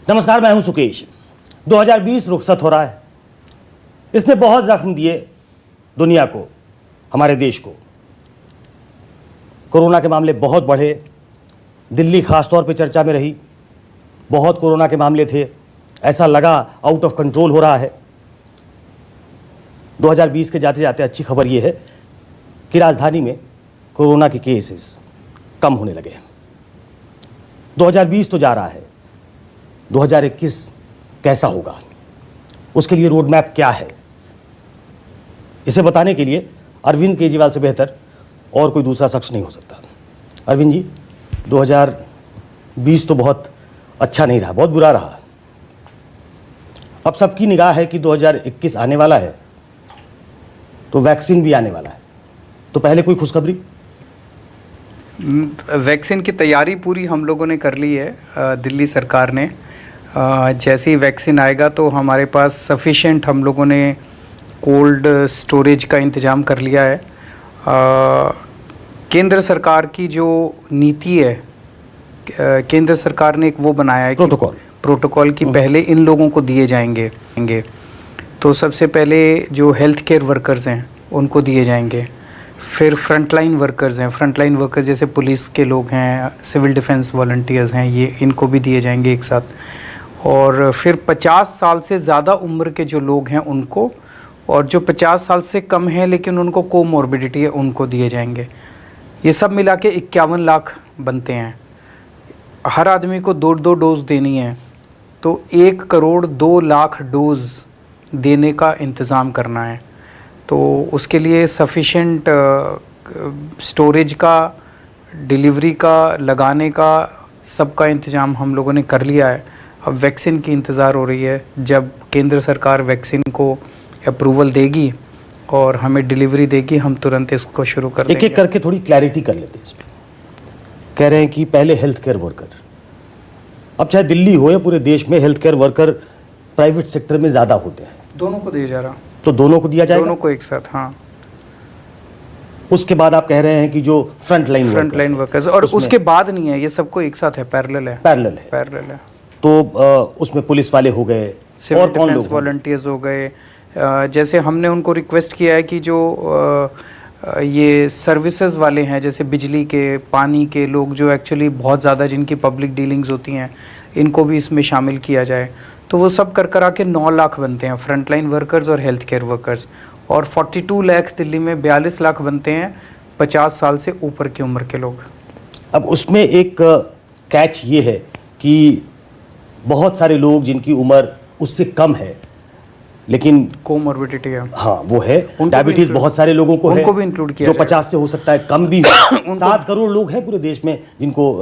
नमस्कार, मैं हूं सुकेश। 2020 रुखसत हो रहा है। इसने बहुत जख्म दिए दुनिया को, हमारे देश को। कोरोना के मामले बहुत बढ़े, दिल्ली खासतौर पे चर्चा में रही। बहुत कोरोना के मामले थे, ऐसा लगा आउट ऑफ कंट्रोल हो रहा है। 2020 के जाते जाते अच्छी खबर यह है कि राजधानी में कोरोना के केसेस कम होने लगे हैं। 2020 तो जा रहा है, 2021 कैसा होगा, उसके लिए रोड मैप क्या है, इसे बताने के लिए अरविंद केजरीवाल से बेहतर और कोई दूसरा शख्स नहीं हो सकता। अरविंद जी, 2020 तो बहुत अच्छा नहीं रहा, बहुत बुरा रहा। अब सबकी निगाह है कि 2021 आने वाला है, तो वैक्सीन भी आने वाला है। तो पहले कोई खुशखबरी? वैक्सीन की तैयारी पूरी हम लोगों ने कर ली है। दिल्ली सरकार ने जैसे ही वैक्सीन आएगा तो हमारे पास सफिशेंट हम लोगों ने कोल्ड स्टोरेज का इंतज़ाम कर लिया है। केंद्र सरकार की जो नीति है, केंद्र सरकार ने एक वो बनाया है प्रोटोकॉल की पहले इन लोगों को दिए जाएंगे। तो सबसे पहले जो हेल्थ केयर वर्कर्स हैं उनको दिए जाएंगे, फिर फ्रंटलाइन वर्कर्स हैं, फ्रंटलाइन वर्कर्स जैसे पुलिस के लोग हैं, सिविल डिफेंस वॉलंटियर्स हैं, ये इनको भी दिए जाएंगे एक साथ। और फिर 50 साल से ज़्यादा उम्र के जो लोग हैं उनको, और जो 50 साल से कम है लेकिन उनको कोमॉर्बिडिटी है उनको दिए जाएंगे। ये सब मिला के 51 लाख बनते हैं। हर आदमी को 2-2 डोज देनी है, तो 1 करोड़ 2 लाख डोज देने का इंतज़ाम करना है। तो उसके लिए सफिशेंट स्टोरेज का, डिलीवरी का, लगाने का सबका इंतज़ाम हम लोगों ने कर लिया है। अब वैक्सीन की इंतज़ार हो रही है। जब केंद्र सरकार वैक्सीन को अप्रूवल देगी और हमें डिलीवरी देगी, हम तुरंत इसको शुरू कर देंगे। एक एक करके थोड़ी क्लैरिटी कर लेते हैं इसमें। कह रहे हैं कि पहले हेल्थ केयर वर्कर, अब चाहे दिल्ली हो या पूरे देश में health care worker private sector में ज़्यादा होते हैं। दोनों को दिया जा रहा, तो दोनों को दिया जाएगा, दोनों को एक साथ। हाँ, उसके बाद आप कह रहे हैं कि जो फ्रंटलाइन वर्कर्स, और उसके बाद नहीं है, ये सबको एक साथ है, पैरेलल है। तो उसमें पुलिस वाले हो गए और कौन लोग, वॉलंटियर्स हो गए। जैसे हमने उनको रिक्वेस्ट किया है कि जो ये सर्विसेज वाले हैं, जैसे बिजली के, पानी के लोग, जो एक्चुअली बहुत ज़्यादा जिनकी पब्लिक डीलिंग्स होती हैं, इनको भी इसमें शामिल किया जाए। तो वो सब कर करा के 9 लाख बनते हैं, फ्रंटलाइन वर्कर्स और हेल्थ केयर वर्कर्स। और 42 लाख दिल्ली में 42 लाख बनते हैं 50 साल से ऊपर की उम्र के लोग। अब उसमें एक कैच ये है कि बहुत सारे लोग जिनकी उम्र उससे कम है लेकिन कोमॉर्बिडिटी है, हाँ वो है, डायबिटीज बहुत सारे लोगों को है, उनको भी इंक्लूड किया जो 50 से हो सकता है कम भी हो। 7 करोड़ लोग हैं पूरे देश में जिनको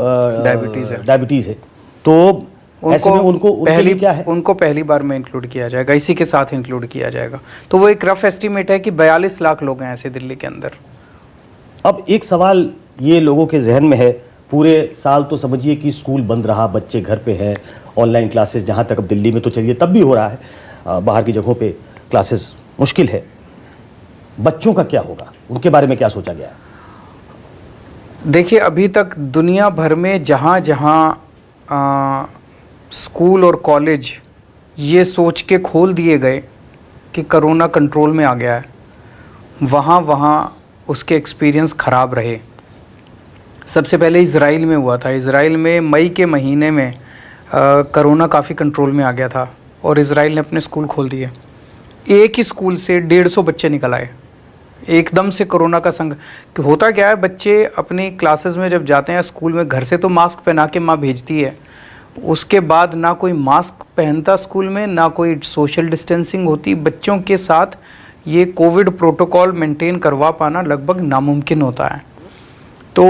डायबिटीज है। तो ऐसे में उनको पहली क्या है, उनको पहली बार में इंक्लूड किया जाएगा, इसी के साथ इंक्लूड किया जाएगा। तो वो एक रफ एस्टीमेट है कि 42 लाख लोग हैं ऐसे दिल्ली के अंदर। अब एक सवाल ये लोगों के जहन में है, पूरे साल तो समझिए कि स्कूल बंद रहा, बच्चे घर पे हैं, ऑनलाइन क्लासेस, जहाँ तक अब दिल्ली में तो चलिए तब भी हो रहा है, बाहर की जगहों पे क्लासेस मुश्किल है। बच्चों का क्या होगा, उनके बारे में क्या सोचा गया है? देखिए, अभी तक दुनिया भर में जहाँ जहाँ स्कूल और कॉलेज ये सोच के खोल दिए गए कि कोरोना कंट्रोल में आ गया है, वहाँ वहाँ उसके एक्सपीरियंस ख़राब रहे। सबसे पहले इज़राइल में हुआ था। इज़राइल में मई के महीने में कोरोना काफ़ी कंट्रोल में आ गया था और इज़राइल ने अपने स्कूल खोल दिए। एक ही स्कूल से 150 बच्चे निकल आए एकदम से कोरोना का संग। कि होता क्या है, बच्चे अपनी क्लासेस में जब जाते हैं स्कूल में, घर से तो मास्क पहना के माँ भेजती है, उसके बाद ना कोई मास्क पहनता स्कूल में, ना कोई सोशल डिस्टेंसिंग होती। बच्चों के साथ ये कोविड प्रोटोकॉल मेंटेन करवा पाना लगभग नामुमकिन होता है। तो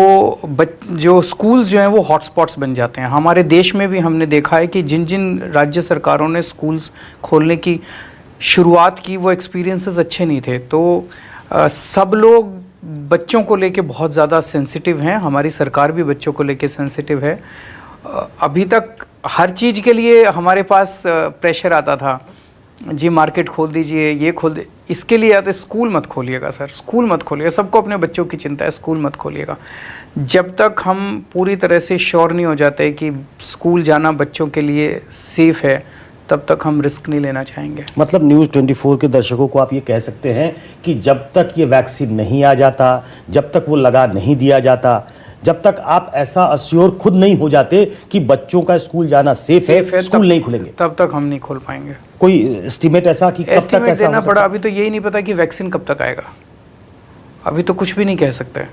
जो स्कूल्स जो हैं वो हॉटस्पॉट्स बन जाते हैं। हमारे देश में भी हमने देखा है कि जिन जिन राज्य सरकारों ने स्कूल्स खोलने की शुरुआत की, वो एक्सपीरियंसेस अच्छे नहीं थे। तो सब लोग बच्चों को लेके बहुत ज़्यादा सेंसिटिव हैं। हमारी सरकार भी बच्चों को लेके सेंसिटिव है। अभी तक हर चीज़ के लिए हमारे पास प्रेशर आता था, जी मार्केट खोल दीजिए, ये खोल दे। इसके लिए आते स्कूल मत खोलिएगा सर, स्कूल मत खोलिएगा। सबको अपने बच्चों की चिंता है, स्कूल मत खोलिएगा। जब तक हम पूरी तरह से श्योर नहीं हो जाते कि स्कूल जाना बच्चों के लिए सेफ है, तब तक हम रिस्क नहीं लेना चाहेंगे। मतलब न्यूज़ 24 के दर्शकों को आप ये कह सकते हैं कि जब तक ये वैक्सीन नहीं आ जाता, जब तक वो लगा नहीं दिया जाता, जब तक आप ऐसा अश्योर खुद नहीं हो जाते कि बच्चों का स्कूल जाना सेफ है, स्कूल नहीं खुलेंगे, तब तक हम नहीं खोल पाएंगे। कोई एस्टीमेट ऐसा कि कब तक एस्टीमेट ऐसा देना हो सकता पड़ा, है? अभी तो यही नहीं पता कि वैक्सीन कब तक आएगा। अभी तो कुछ भी नहीं कह सकते।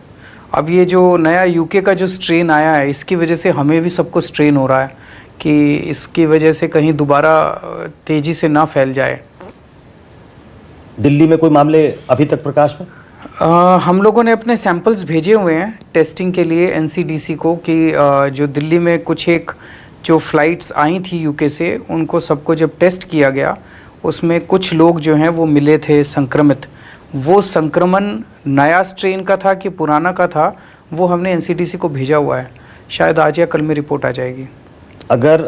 अब ये जो नया यूके का जो स्ट्रेन आया है, इसकी वजह से हमें भी सबको स्ट्रेन हो रहा है कि इसकी वजह से कहीं दोबारा तेजी से ना फैल जाए। दिल्ली में कोई मामले अभी तक प्रकाश में? हम लोगों ने अपने सैंपल्स भेजे हुए हैं टेस्टिंग के लिए एनसीडीसी को कि जो दिल्ली में कुछ एक जो फ़्लाइट्स आई थी यूके से, उनको सबको जब टेस्ट किया गया, उसमें कुछ लोग जो हैं वो मिले थे संक्रमित। वो संक्रमण नया स्ट्रेन का था कि पुराना का था, वो हमने एनसीडीसी को भेजा हुआ है। शायद आज या कल में रिपोर्ट आ जाएगी। अगर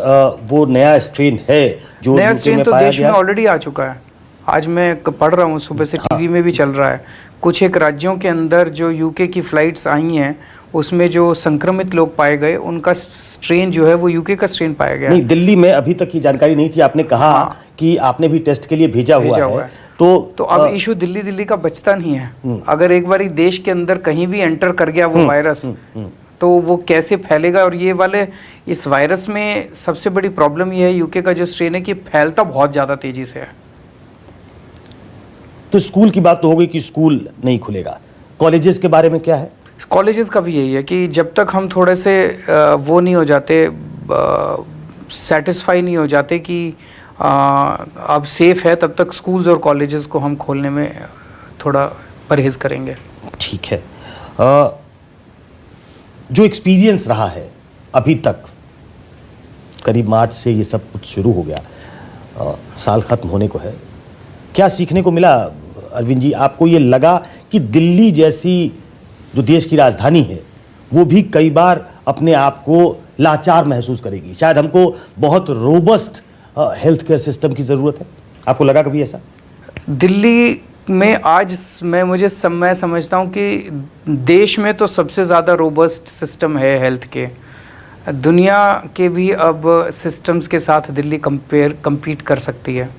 वो नया स्ट्रेन है जो नया यूके स्ट्रेन में तो पाया देश में गया, ऑलरेडी आ चुका है। आज मैं पढ़ रहा हूँ, सुबह से टीवी में भी चल रहा है। कुछ एक राज्यों के अंदर जो यूके की फ़्लाइट्स आई हैं, उसमें जो संक्रमित लोग पाए गए, उनका स्ट्रेन जो है वो यूके का स्ट्रेन पाया गया। नहीं, दिल्ली में अभी तक की जानकारी नहीं थी। आपने कहा कि आपने भी टेस्ट के लिए भेजा हुआ है। तो अब इशू दिल्ली का बचता नहीं है। अगर एक बारी देश के अंदर कहीं भी एंटर कर गया वो वायरस, तो वो कैसे फैलेगा। और ये वाले इस वायरस में सबसे बड़ी प्रॉब्लम ये है यूके का जो स्ट्रेन है कि फैलता बहुत ज़्यादा तेज़ी से है। तो स्कूल की बात तो हो गई कि स्कूल नहीं खुलेगा, कॉलेजेस के बारे में क्या है? कॉलेजेस का भी यही है कि जब तक हम थोड़े से वो नहीं हो जाते, सेटिस्फाई नहीं हो जाते कि अब सेफ है, तब तक स्कूल्स और कॉलेजेस को हम खोलने में थोड़ा परहेज करेंगे। ठीक है। जो एक्सपीरियंस रहा है अभी तक, करीब मार्च से ये सब कुछ शुरू हो गया, साल खत्म होने को है, क्या सीखने को मिला अरविंद जी? आपको ये लगा कि दिल्ली जैसी जो देश की राजधानी है वो भी कई बार अपने आप को लाचार महसूस करेगी, शायद हमको बहुत रोबस्ट हेल्थ केयर सिस्टम की ज़रूरत है? आपको लगा कभी ऐसा? दिल्ली में आज मैं समझता हूँ कि देश में तो सबसे ज़्यादा रोबस्ट सिस्टम है हेल्थ के। दुनिया के भी अब सिस्टम्स के साथ दिल्ली compete कर सकती है।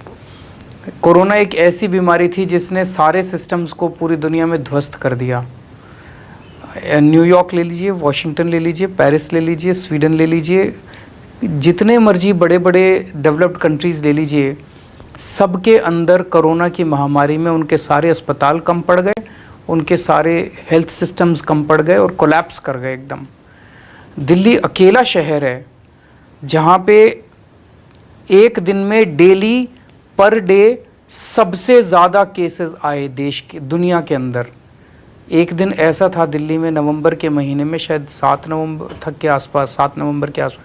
कोरोना एक ऐसी बीमारी थी जिसने सारे सिस्टम्स को पूरी दुनिया में ध्वस्त कर दिया। न्यूयॉर्क ले लीजिए, वॉशिंगटन ले लीजिए, पेरिस ले लीजिए, स्वीडन ले लीजिए, जितने मर्जी बड़े बड़े डेवलप्ड कंट्रीज़ ले लीजिए, सबके अंदर कोरोना की महामारी में उनके सारे अस्पताल कम पड़ गए, उनके सारे हेल्थ सिस्टम्स कम पड़ गए और कोलैप्स कर गए एकदम। दिल्ली अकेला शहर है जहाँ पे एक दिन में डेली पर डे सबसे ज़्यादा केसेस आए देश के, दुनिया के अंदर। एक दिन ऐसा था दिल्ली में नवंबर के महीने में, शायद 7 नवंबर तक के आसपास, 7 नवंबर के आसपास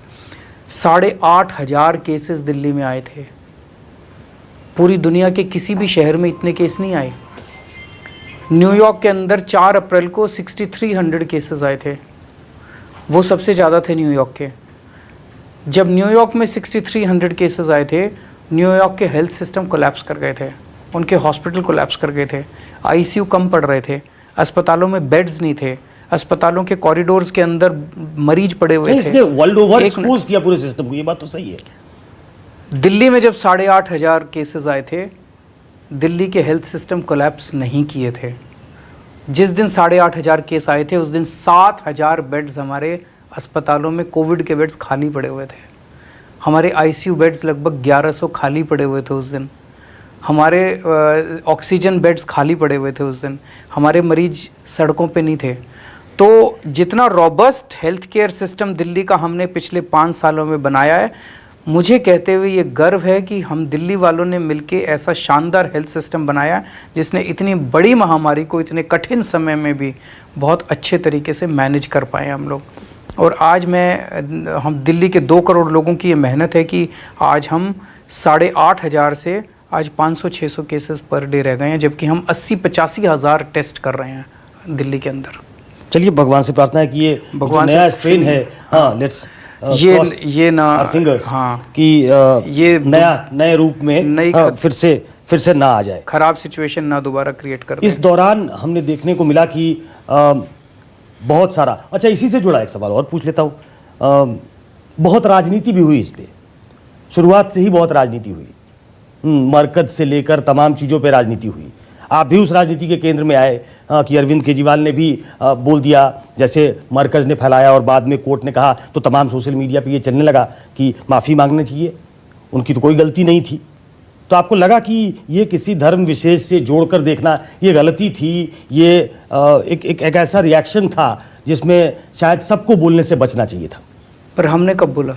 8,500 केसेस दिल्ली में आए थे। पूरी दुनिया के किसी भी शहर में इतने केस नहीं आए। न्यूयॉर्क के अंदर 4 अप्रैल को 6300 केसेस आए थे, वो सबसे ज़्यादा थे न्यूयॉर्क के। जब न्यूयॉर्क में 6300 केसेस आए थे, न्यूयॉर्क के हेल्थ सिस्टम कोलैप्स कर गए थे, उनके हॉस्पिटल कोलैप्स कर गए थे, आईसीयू कम पड़ रहे थे, अस्पतालों में बेड्स नहीं थे, अस्पतालों के कॉरिडोर्स के अंदर मरीज पड़े हुए थे। इसने वर्ल्ड ओवर एक्सपोज किया पूरे सिस्टम को, ये बात तो सही है। दिल्ली में जब 8,500 केसेस आए थे, दिल्ली के हेल्थ सिस्टम कोलैप्स नहीं किए थे। जिस दिन 8,500 केस आए थे, उस दिन 7,000 बेड्स हमारे अस्पतालों में, कोविड के बेड्स खाली पड़े हुए थे। हमारे आईसीयू बेड्स लगभग 1100 खाली पड़े हुए थे उस दिन। हमारे ऑक्सीजन बेड्स खाली पड़े हुए थे उस दिन। हमारे मरीज सड़कों पे नहीं थे। तो जितना robust health care system Delhi का हमने पिछले 5 सालों में बनाया है, मुझे कहते हुए ये गर्व है कि हम दिल्ली वालों ने मिलके ऐसा शानदार हेल्थ सिस्टम बनाया जिसने इतनी बड़ी महामारी को इतने कठिन समय में भी बहुत अच्छे तरीके से मैनेज कर पाए हम लोग। और आज हम दिल्ली के 2 करोड़ लोगों की ये मेहनत है कि आज हम 8,500 से आज 500-600 केसेस पर डे रह गए हैं, जबकि हम 80-85 हज़ार टेस्ट कर रहे हैं दिल्ली के अंदर। चलिए, भगवान से प्रार्थना है कि ये जो नया स्ट्रेन है, लेट्स ये ना फिंगर्स, हाँ, कि ये नए रूप में फिर से फिर से ना आ जाए, खराब सिचुएशन ना दोबारा क्रिएट कर इस दौरान हमने देखने को मिला कि बहुत सारा, अच्छा इसी से जुड़ा एक सवाल और पूछ लेता हूँ, बहुत राजनीति भी हुई इस पे, शुरुआत से ही बहुत राजनीति हुई, मरकज से लेकर तमाम चीज़ों पे राजनीति हुई। आप भी उस राजनीति के केंद्र में आए कि अरविंद केजरीवाल ने भी बोल दिया, जैसे मरकज ने फैलाया और बाद में कोर्ट ने कहा, तो तमाम सोशल मीडिया पे ये चलने लगा कि माफ़ी मांगना चाहिए, उनकी तो कोई गलती नहीं थी। तो आपको लगा कि ये किसी धर्म विशेष से जोड़कर देखना ये गलती थी, ये एक ऐसा रिएक्शन था जिसमें शायद सबको बोलने से बचना चाहिए था? पर हमने कब बोला?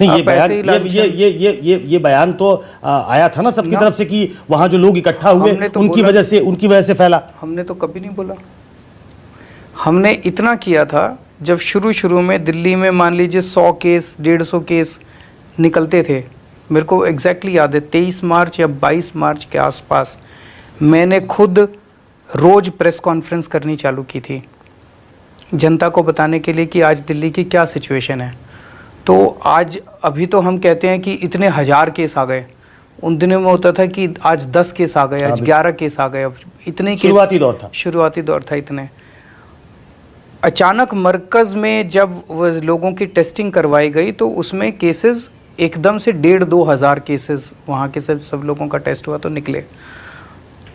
नहीं, ये बयान ये बयान तो आया था ना सबकी तरफ से कि वहां जो लोग इकट्ठा हुए तो उनकी वजह से फैला। हमने तो कभी नहीं बोला। हमने इतना किया था, जब शुरू में दिल्ली में मान लीजिए 100 केस 150 केस निकलते थे, मेरे को एग्जैक्टली याद है 23 मार्च या 22 मार्च के आसपास मैंने खुद रोज प्रेस कॉन्फ्रेंस करनी चालू की थी जनता को बताने के लिए कि आज दिल्ली की क्या सिचुएशन है। तो आज अभी तो हम कहते हैं कि इतने 1000 केस आ गए, उन दिनों में होता था कि आज 10 केस आ गए, आज 11 केस आ गए, अब इतने शुरुआती दौर था इतने। अचानक मरकज़ में जब लोगों की टेस्टिंग करवाई गई तो उसमें केसेस एकदम से 1,500-2 हज़ार केसेस वहाँ के सब लोगों का टेस्ट हुआ तो निकले।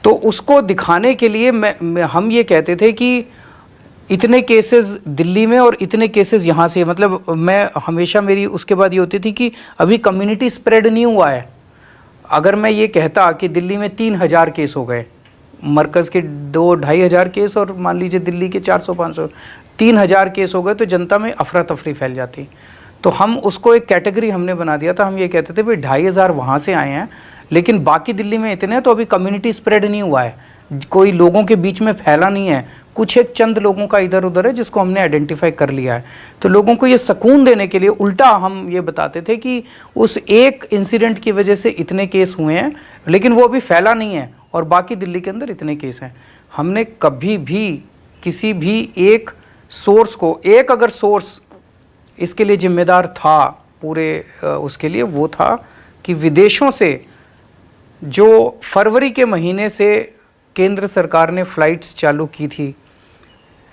तो उसको दिखाने के लिए हम ये कहते थे कि इतने केसेस दिल्ली में और इतने केसेस यहाँ से, मतलब मैं हमेशा मेरी उसके बाद ये होती थी कि अभी कम्युनिटी स्प्रेड नहीं हुआ है। अगर मैं ये कहता कि दिल्ली में 3,000 केस हो गए, मरकज़ के 2-2.5 हज़ार केस और मान लीजिए दिल्ली के 400-500, 3,000 केस हो गए तो जनता में अफरा तफरी फैल जाती। तो हम उसको एक कैटेगरी हमने बना दिया था। हम ये कहते थे भाई 2,500 वहाँ से आए हैं, लेकिन बाकी दिल्ली में इतने हैं, तो अभी कम्युनिटी स्प्रेड नहीं हुआ है, कोई लोगों के बीच में फैला नहीं है, कुछ एक चंद लोगों का इधर उधर है जिसको हमने आइडेंटिफाई कर लिया है। तो लोगों को ये सुकून देने के लिए उल्टा हम ये बताते थे कि उस एक इंसिडेंट की वजह से इतने केस हुए हैं, लेकिन वो अभी फैला नहीं है और बाकी दिल्ली के अंदर इतने केस हैं। हमने कभी भी किसी भी एक सोर्स को, एक अगर सोर्स इसके लिए जिम्मेदार था पूरे उसके लिए, वो था कि विदेशों से जो फरवरी के महीने से केंद्र सरकार ने फ़्लाइट्स चालू की थी,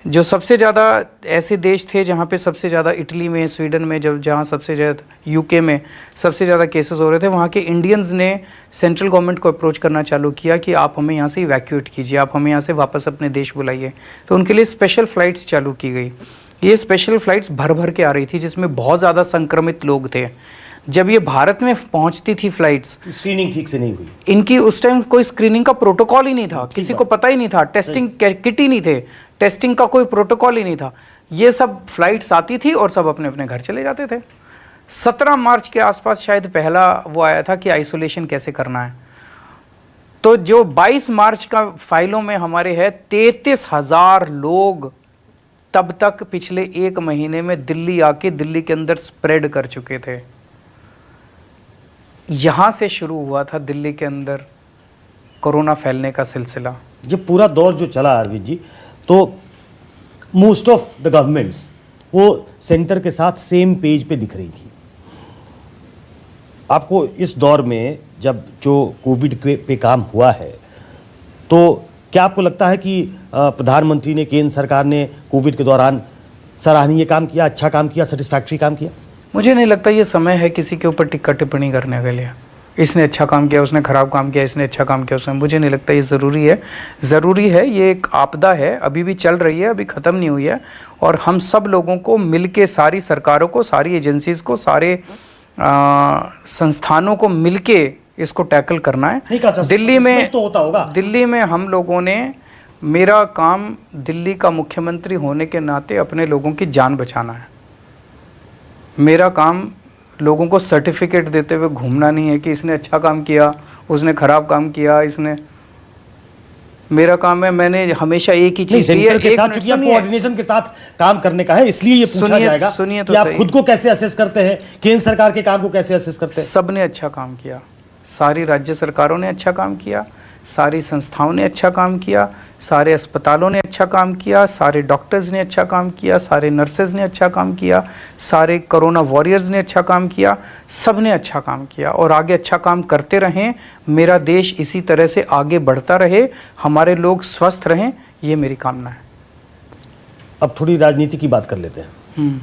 जो सबसे ज़्यादा ऐसे देश थे जहाँ पे सबसे ज़्यादा इटली में, स्वीडन में, जहाँ सबसे ज़्यादा यूके में सबसे ज़्यादा केसेस हो रहे थे, वहाँ के इंडियंस ने सेंट्रल गवर्नमेंट को अप्रोच करना चालू किया कि आप हमें यहाँ से इवैक्यूएट कीजिए, आप हमें यहाँ से वापस अपने देश बुलाइए। तो उनके लिए स्पेशल फ़्लाइट्स चालू की गई। ये स्पेशल फ़्लाइट्स भर के आ रही थी जिसमें बहुत ज़्यादा संक्रमित लोग थे। जब ये भारत में पहुंचती थी फ्लाइट्स, स्क्रीनिंग ठीक से नहीं हुई इनकी, उस टाइम कोई स्क्रीनिंग का प्रोटोकॉल ही नहीं था, किसी को पता ही नहीं था, टेस्टिंग किट ही नहीं थे, टेस्टिंग का कोई प्रोटोकॉल ही नहीं था। ये सब फ्लाइट्स आती थी और सब अपने अपने घर चले जाते थे। 17 मार्च के आसपास शायद पहला वो आया था कि आइसोलेशन कैसे करना है। तो जो 22 मार्च का फाइलों में हमारे है 33,000 लोग तब तक पिछले 1 महीने में दिल्ली आके दिल्ली के अंदर स्प्रेड कर चुके थे। यहाँ से शुरू हुआ था दिल्ली के अंदर कोरोना फैलने का सिलसिला। जब पूरा दौर जो चला अरविंद जी, तो मोस्ट ऑफ द गवर्नमेंट्स वो सेंटर के साथ सेम पेज पे दिख रही थी। आपको इस दौर में जब जो कोविड पे काम हुआ है, तो क्या आपको लगता है कि प्रधानमंत्री ने, केंद्र सरकार ने कोविड के दौरान सराहनीय काम किया, अच्छा काम किया, सेटिस्फैक्ट्री काम किया? मुझे नहीं लगता ये समय है किसी के ऊपर टिक्का टिप्पणी करने के लिए, इसने अच्छा काम किया, उसने ख़राब काम किया, इसने अच्छा काम किया, उसने, मुझे नहीं लगता ये ज़रूरी है। ज़रूरी है, ये एक आपदा है, अभी भी चल रही है, अभी ख़त्म नहीं हुई है, और हम सब लोगों को मिलके, सारी सरकारों को, सारी एजेंसीज़ को, सारे संस्थानों को मिलके इसको टैकल करना है। दिल्ली में तो होता होगा, दिल्ली में हम लोगों ने, मेरा काम दिल्ली का मुख्यमंत्री होने के नाते अपने लोगों की जान बचाना है। मेरा काम लोगों को सर्टिफिकेट देते हुए घूमना नहीं है कि इसने अच्छा काम किया, उसने ख़राब काम किया, इसने, मेरा काम है, मैंने हमेशा एक ही चीज़ सेंटर के साथ, चूंकि आप कोऑर्डिनेशन के साथ काम करने का है, इसलिए ये पूछा जाएगा कि आप खुद को कैसे असेस करते हैं, केंद्र सरकार के काम को कैसे असेस करते हैं? सबने अच्छा काम किया, सारी राज्य सरकारों ने अच्छा काम किया, सारी संस्थाओं ने अच्छा काम किया, सारे अस्पतालों ने अच्छा काम किया, सारे डॉक्टर्स ने अच्छा काम किया, सारे नर्सेज ने अच्छा काम किया, सारे कोरोना वॉरियर्स ने अच्छा काम किया, सब ने अच्छा काम किया और आगे अच्छा काम करते रहें। मेरा देश इसी तरह से आगे बढ़ता रहे, हमारे लोग स्वस्थ रहें, ये मेरी कामना है। अब थोड़ी राजनीति की बात कर लेते हैं।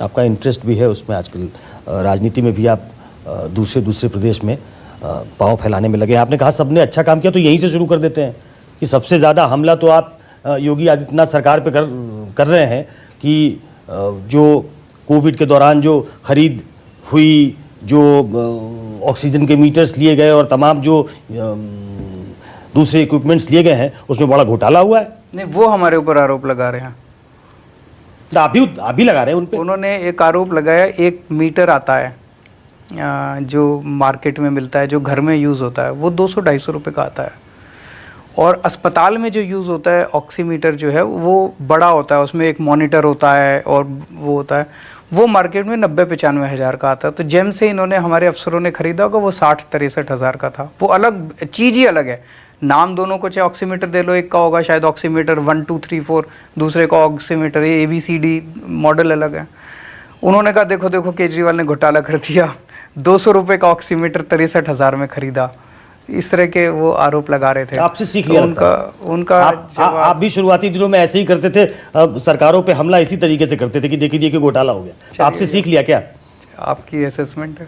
आपका इंटरेस्ट भी है उसमें आजकल, राजनीति में भी आप दूसरे प्रदेश में पाँव फैलाने में लगे। आपने कहा सबने अच्छा काम किया, तो यहीं से शुरू कर देते हैं कि सबसे ज़्यादा हमला तो आप योगी आदित्यनाथ सरकार पे कर रहे हैं कि जो कोविड के दौरान जो खरीद हुई, जो ऑक्सीजन के मीटर्स लिए गए और तमाम जो दूसरे इक्विपमेंट्स लिए गए हैं, उसमें बड़ा घोटाला हुआ है। नहीं, वो हमारे ऊपर आरोप लगा रहे हैं। तो आप भी लगा रहे हैं उन पे। उन्होंने एक आरोप लगाया, एक मीटर आता है जो मार्केट में मिलता है, जो घर में यूज़ होता है, वो 200-250 रुपये का आता है। और अस्पताल में जो यूज़ होता है ऑक्सीमीटर जो है वो बड़ा होता है, उसमें एक मॉनिटर होता है और वो होता है, वो मार्केट में 90-95 हज़ार का आता है। तो जेम से इन्होंने, हमारे अफसरों ने खरीदा होगा, वो 60-63 हज़ार का था। वो अलग चीज़ ही अलग है, नाम दोनों को चाहे ऑक्सीमीटर दे लो, एक का होगा शायद ऑक्सीमीटर 1 2 3 4, दूसरे का ऑक्सीमीटर ABCD, मॉडल अलग है। उन्होंने कहा देखो देखो केजरीवाल ने घोटाला कर दिया, 200 रुपये का ऑक्सीमीटर 63 हज़ार में खरीदा। इस तरह के वो आरोप लगा रहे थे। आपसे सीख लिया उनका आप भी शुरुआती दिनों में ऐसे ही करते थे, सरकारों पे हमला इसी तरीके से करते थे कि देखिए कि घोटाला हो गया। आपसे सीख लिया क्या? आपकी असेसमेंट है।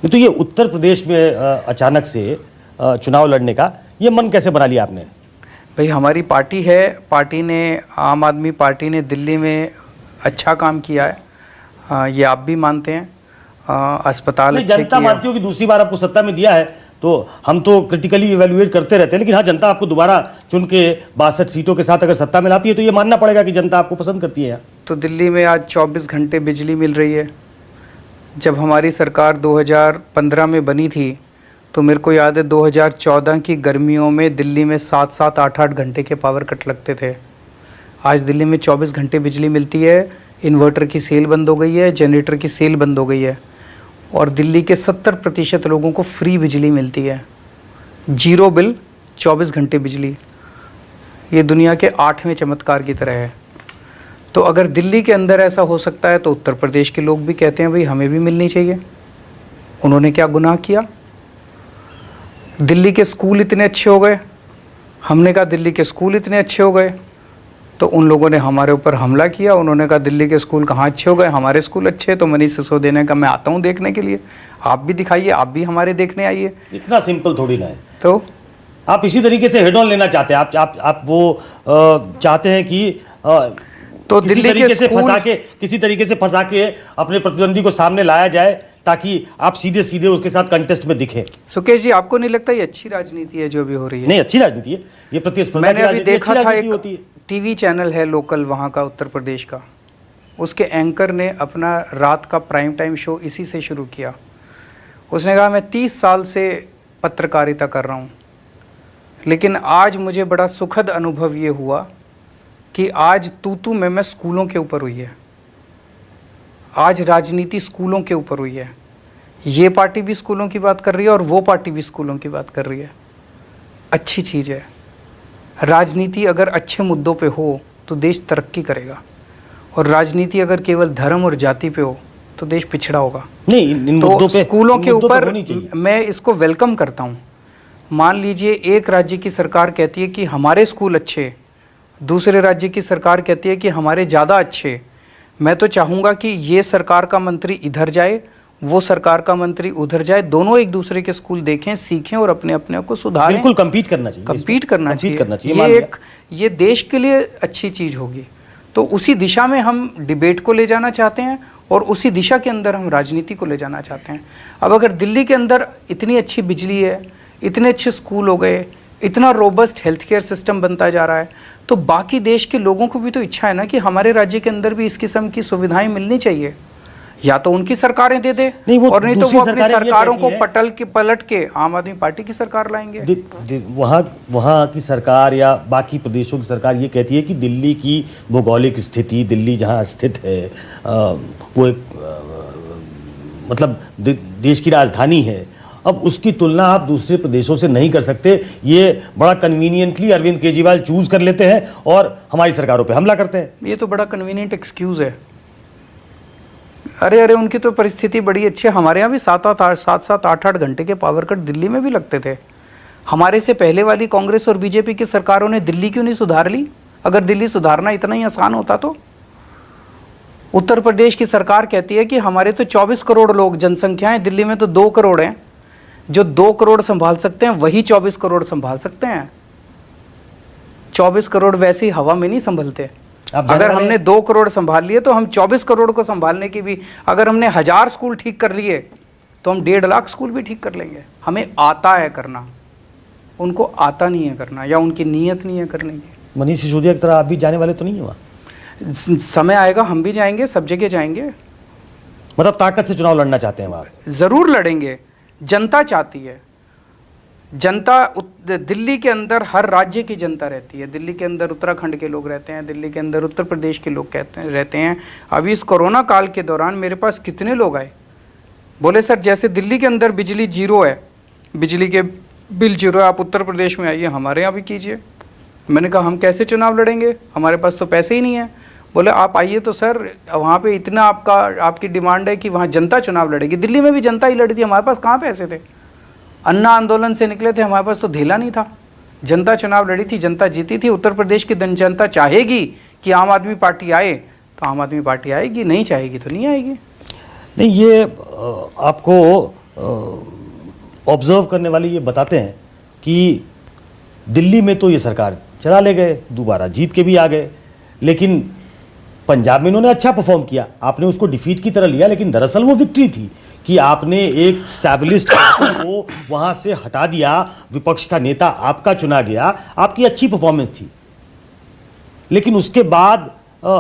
तो ये उत्तर प्रदेश में अचानक से चुनाव लड़ने का ये मन कैसे बना लिया आपने? भाई हमारी पार्टी है, पार्टी ने, आम आदमी पार्टी ने दिल्ली में अच्छा काम किया है, ये आप भी मानते हैं। अस्पताल अच्छे जनता मानती हो कि दूसरी बार आपको सत्ता में दिया है, तो हम तो क्रिटिकली इवेल्युएट करते रहते हैं, लेकिन हाँ, जनता आपको दोबारा चुन के 62 सीटों के साथ अगर सत्ता में लाती है तो ये मानना पड़ेगा कि जनता आपको पसंद करती है। तो दिल्ली में आज 24 घंटे बिजली मिल रही है। जब हमारी सरकार 2015 में बनी थी तो मेरे को याद है 2014 की गर्मियों में दिल्ली में 7-7, 8-8 घंटे के पावर कट लगते थे। आज दिल्ली में 24 घंटे बिजली मिलती है, इन्वर्टर की सेल बंद हो गई है, जनरेटर की सेल बंद हो गई है और दिल्ली के 70% लोगों को फ्री बिजली मिलती है, 0 बिल, 24 घंटे बिजली। ये दुनिया के 8वें चमत्कार की तरह है। तो अगर दिल्ली के अंदर ऐसा हो सकता है तो उत्तर प्रदेश के लोग भी कहते हैं भाई हमें भी मिलनी चाहिए। उन्होंने क्या गुनाह किया? दिल्ली के स्कूल इतने अच्छे हो गए, हमने कहा दिल्ली के स्कूल इतने अच्छे हो गए, तो उन लोगों ने हमारे ऊपर हमला किया। उन्होंने कहा दिल्ली के स्कूल कहाँ अच्छे हो गए, हमारे स्कूल अच्छे। तो मनीष सिसोदिया ने कहा मैं आता हूँ देखने के लिए, आप भी दिखाइए, आप भी हमारे देखने आइए। इतना सिंपल थोड़ी ना है। तो आप इसी तरीके से हेड ऑन लेना चाहते हैं, आप वो चाहते हैं कि तो किसी तरीके से फंसा के अपने प्रतिद्वंदी को सामने लाया जाए ताकि आप सीधे सीधे उसके साथ कंटेस्ट में दिखें। सुकेश जी, आपको नहीं लगता ये अच्छी राजनीति है जो भी हो रही है? नहीं, अच्छी राजनीति है ये, प्रतिस्पर्धा मैंने की अभी राजनीति देखा अच्छी था, राजनीति होती है। एक टीवी चैनल है लोकल वहाँ का, उत्तर प्रदेश का, उसके एंकर ने अपना रात का प्राइम टाइम शो इसी से शुरू किया। उसने कहा मैं 30 साल से पत्रकारिता कर रहा हूँ, लेकिन आज मुझे बड़ा सुखद अनुभव ये हुआ कि आज तू मैं स्कूलों के ऊपर हुई है, आज राजनीति स्कूलों के ऊपर हुई है। ये पार्टी भी स्कूलों की बात कर रही है और वो पार्टी भी स्कूलों की बात कर रही है। अच्छी चीज़ है। राजनीति अगर अच्छे मुद्दों पे हो तो देश तरक्की करेगा, और राजनीति अगर केवल धर्म और जाति पे हो तो देश पिछड़ा होगा। नहीं, इन तो मुद्दों पे, स्कूलों के ऊपर चाहिए। मैं इसको वेलकम करता हूँ। मान लीजिए एक राज्य की सरकार कहती है कि हमारे स्कूल अच्छे, दूसरे राज्य की सरकार कहती है कि हमारे ज़्यादा अच्छे। मैं तो चाहूँगा कि ये सरकार का मंत्री इधर जाए, वो सरकार का मंत्री उधर जाए, दोनों एक दूसरे के स्कूल देखें, सीखें और अपने अपने को सुधारें। बिल्कुल कम्पीट करना चाहिए, कम्पीट करना चाहिए। ये देश के लिए अच्छी चीज़ होगी। तो उसी दिशा में हम डिबेट को ले जाना चाहते हैं और उसी दिशा के अंदर हम राजनीति को ले जाना चाहते हैं। अब अगर दिल्ली के अंदर इतनी अच्छी बिजली है, इतने अच्छे स्कूल हो गए, इतना रोबस्ट हेल्थ केयर सिस्टम बनता जा रहा है, तो बाकी देश के लोगों को भी तो इच्छा है ना कि हमारे राज्य के अंदर भी इस किस्म की सुविधाएं मिलनी चाहिए। या तो उनकी सरकारें दे दे, और नहीं तो वो अपनी सरकारों को पलट के आम आदमी पार्टी की सरकार लाएंगे। वहाँ की सरकार या बाकी प्रदेशों की सरकार ये कहती है कि दिल्ली की भौगोलिक स्थिति, दिल्ली जहाँ स्थित है वो एक मतलब देश की राजधानी है अब उसकी तुलना आप दूसरे प्रदेशों से नहीं कर सकते। ये बड़ा कन्वीनियंटली अरविंद केजरीवाल चूज कर लेते हैं और हमारी सरकारों पे हमला करते हैं। ये तो बड़ा कन्वीनियंट एक्सक्यूज है। अरे उनकी तो परिस्थिति बड़ी अच्छी है। हमारे यहाँ भी 7-8 घंटे के पावर कट दिल्ली में भी लगते थे। हमारे से पहले वाली कांग्रेस और बीजेपी की सरकारों ने दिल्ली क्यों नहीं सुधार ली? अगर दिल्ली सुधारना इतना ही आसान होता तो। उत्तर प्रदेश की सरकार कहती है कि हमारे तो 24 करोड़ लोग जनसंख्या है, दिल्ली में तो 2 करोड़ हैं। जो 2 करोड़ संभाल सकते हैं वही 24 करोड़ संभाल सकते हैं। 24 करोड़ वैसे ही हवा में नहीं संभलते। अगर हमने 2 करोड़ संभाल लिए तो हम 24 करोड़ को संभालने की भी, अगर हमने 1000 स्कूल ठीक कर लिए तो हम 1.5 लाख स्कूल भी ठीक कर लेंगे। हमें आता है करना, उनको आता नहीं है करना, या उनकी नीयत नहीं है करने की। मनीष सिसोदिया की तरह आप भी जाने वाले तो नहीं है वहाँ? समय आएगा हम भी जाएंगे, सब जगह जाएंगे। मतलब ताकत से चुनाव लड़ना चाहते हैं वहाँ? जरूर लड़ेंगे। जनता चाहती है। जनता दिल्ली के अंदर हर राज्य की जनता रहती है। दिल्ली के अंदर उत्तराखंड के लोग रहते हैं, दिल्ली के अंदर उत्तर प्रदेश के लोग रहते हैं। अभी इस कोरोना काल के दौरान मेरे पास कितने लोग आए, बोले सर जैसे दिल्ली के अंदर बिजली जीरो है, बिजली के बिल जीरो है, आप उत्तर प्रदेश में आइए हमारे यहाँ भी कीजिए। मैंने कहा हम कैसे चुनाव लड़ेंगे, हमारे पास तो पैसे ही नहीं है। बोले आप आइए तो सर वहाँ पे इतना आपकी डिमांड है कि वहाँ जनता चुनाव लड़ेगी। दिल्ली में भी जनता ही लड़ी थी, हमारे पास कहाँ पैसे थे। अन्ना आंदोलन से निकले थे, हमारे पास तो ढेला नहीं था। जनता चुनाव लड़ी थी, जनता जीती थी। उत्तर प्रदेश की जनता चाहेगी कि आम आदमी पार्टी आए तो आम आदमी पार्टी आएगी, नहीं चाहेगी तो नहीं आएगी। नहीं, ये आपको ऑब्जर्व करने वाले ये बताते हैं कि दिल्ली में तो ये सरकार चला ले गए, दोबारा जीत के भी आ गए, लेकिन पंजाब में इन्होंने अच्छा परफॉर्म किया। आपने उसको डिफीट की तरह लिया, लेकिन दरअसल वो विक्ट्री थी कि आपने एक स्टैब्लिश्ड को वहां से हटा दिया, विपक्ष का नेता आपका चुना गया, आपकी अच्छी परफॉर्मेंस थी। लेकिन उसके बाद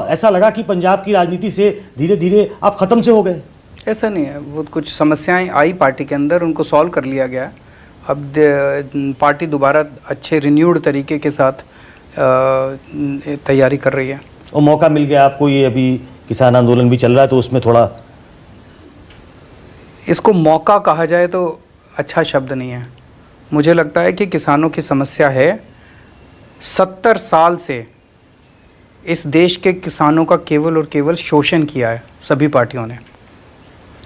ऐसा लगा कि पंजाब की राजनीति से धीरे धीरे आप खत्म से हो गए। ऐसा नहीं है, वो कुछ समस्याएं आई पार्टी के अंदर, उनको सॉल्व कर लिया गया। अब पार्टी दोबारा अच्छे रिन्यूड तरीके के साथ तैयारी कर रही है। और मौका मिल गया आपको, ये अभी किसान आंदोलन भी चल रहा है तो उसमें थोड़ा, इसको मौका कहा जाए तो अच्छा शब्द नहीं है। मुझे लगता है कि किसानों की समस्या है। 70 साल से इस देश के किसानों का केवल और केवल शोषण किया है। सभी पार्टियों ने,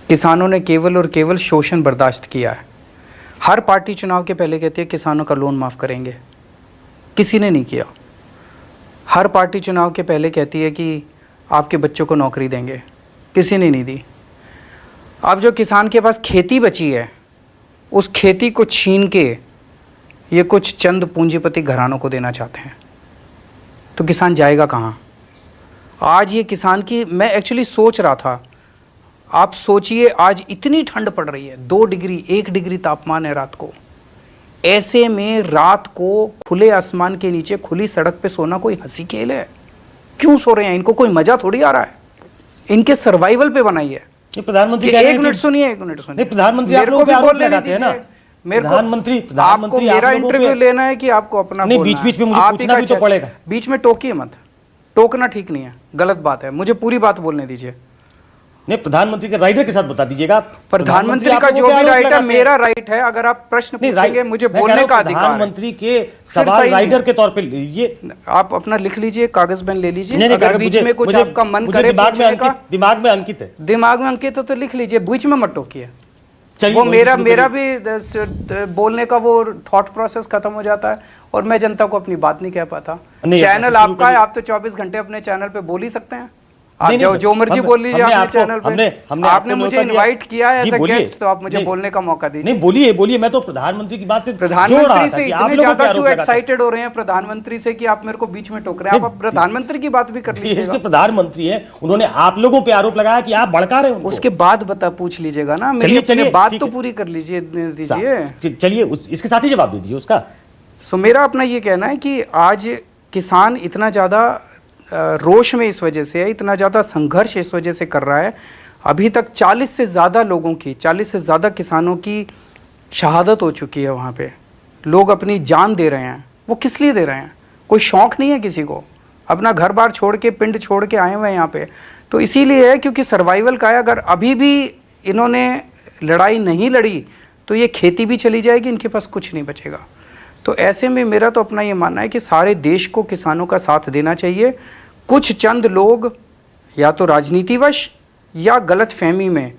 किसानों ने केवल और केवल शोषण बर्दाश्त किया है। हर पार्टी चुनाव के पहले कहती है किसानों का लोन माफ़ करेंगे, किसी ने नहीं किया। हर पार्टी चुनाव के पहले कहती है कि आपके बच्चों को नौकरी देंगे, किसी ने नहीं दी। अब जो किसान के पास खेती बची है, उस खेती को छीन के ये कुछ चंद पूंजीपति घरानों को देना चाहते हैं, तो किसान जाएगा कहाँ? आज ये किसान की, मैं एक्चुअली सोच रहा था, आप सोचिए आज इतनी ठंड पड़ रही है, 2 डिग्री 1 डिग्री तापमान है रात को। ऐसे में रात को खुले आसमान के नीचे खुली सड़क पे सोना कोई हंसी खेल है? क्यों सो रहे हैं? इनको कोई मजा थोड़ी आ रहा है। इनके सर्वाइवल पे बनाई है। प्रधानमंत्री एक मिनट सुनिए। प्रधानमंत्री आप लोगों पे आरोप लगाते हैं ना। प्रधानमंत्री आपको मेरा इंटरव्यू लेना है कि आपको अपना? नहीं, बीच बीच में मुझे पूछना भी तो पड़ेगा। बीच में टोकिए मत, टोकना ठीक नहीं है, गलत बात है। मुझे पूरी बात बोलने दीजिए। नहीं, प्रधानमंत्री के राइटर के साथ बता दीजिएगा। प्रधानमंत्री का जो भी राइट है मेरा राइट है। अगर आप प्रश्न पूछेंगे मुझे बोलने का अधिकार है। प्रधानमंत्री के सवाल राइटर के तौर पे लीजिए, आप अपना लिख लीजिए, कागज पेन ले लीजिए। अगर बीच में कुछ आपका मन करे, दिमाग में अंकित है, दिमाग में अंकित है तो लिख लीजिए, बीच में मत टोकिए। वो मेरा भी बोलने का वो थॉट प्रोसेस खत्म हो जाता है और मैं जनता को अपनी बात नहीं कह पाता। चैनल आपका है, आप तो 24 घंटे अपने चैनल पे बोल ही सकते हैं। आप जो मर्जी बोल लीजिए अपने चैनल पे। आपने मुझे इनवाइट किया है एज अ गेस्ट, तो आप मुझे बोलने का मौका दीजिए। नहीं, बोलिए। मैं तो प्रधानमंत्री की बात से प्रधानमंत्री से इतने ज्यादा क्यों एक्साइटेड हो रहे हैं प्रधानमंत्री से कि आप मेरे को बीच में टोक रहे हैं? आप प्रधानमंत्री की बात भी कर लीजिएगा। इसके प्रधानमंत्री हैं, उन्होंने आप लोगों पे आरोप लगाया कि आप भड़का रहे हो। उसके बाद पूछ लीजिएगा ना, मेरी बात तो पूरी कर लीजिए, दीजिए। चलिए इसके साथ ही जवाब दे दीजिए उसका। सो मेरा अपना ये कहना है कि आज किसान इतना ज़्यादा रोष में इस वजह से है, इतना ज़्यादा संघर्ष इस वजह से कर रहा है। अभी तक 40 से ज़्यादा लोगों की, 40 से ज़्यादा किसानों की शहादत हो चुकी है। वहाँ पे लोग अपनी जान दे रहे हैं। वो किस लिए दे रहे हैं? कोई शौक़ नहीं है किसी को, अपना घर बार छोड़ के, पिंड छोड़ के आए हुए हैं यहाँ पे। तो इसीलिए है क्योंकि सर्वाइवल का है। अगर अभी भी इन्होंने लड़ाई नहीं लड़ी तो ये खेती भी चली जाएगी, इनके पास कुछ नहीं बचेगा। तो ऐसे में मेरा तो अपना ये मानना है कि सारे देश को किसानों का साथ देना चाहिए। कुछ चंद लोग या तो राजनीतिवश या गलत फहमी में